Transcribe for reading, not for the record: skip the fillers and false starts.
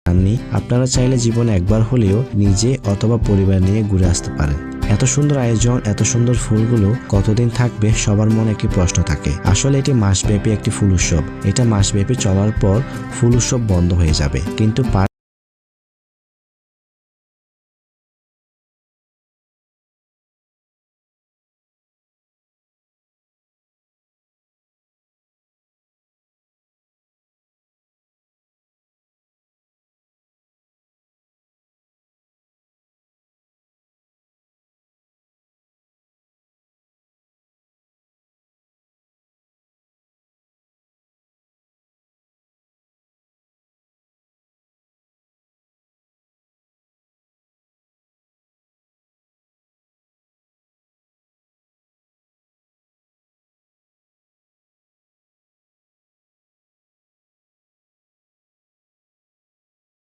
যাননি, আপনারা চাইলে জীবনে একবার হলেও নিজে অথবা পরিবার নিয়ে ঘুরে আসতে পারেন। এত সুন্দর আয়োজন, এত সুন্দর ফুলগুলো কতদিন থাকবে সবার মনে একটি প্রশ্ন থাকে। আসলে এটি মাসব্যাপী একটি ফুল উৎসব। এটা মাসব্যাপী চলার পর ফুল উৎসব বন্ধ হয়ে যাবে, কিন্তু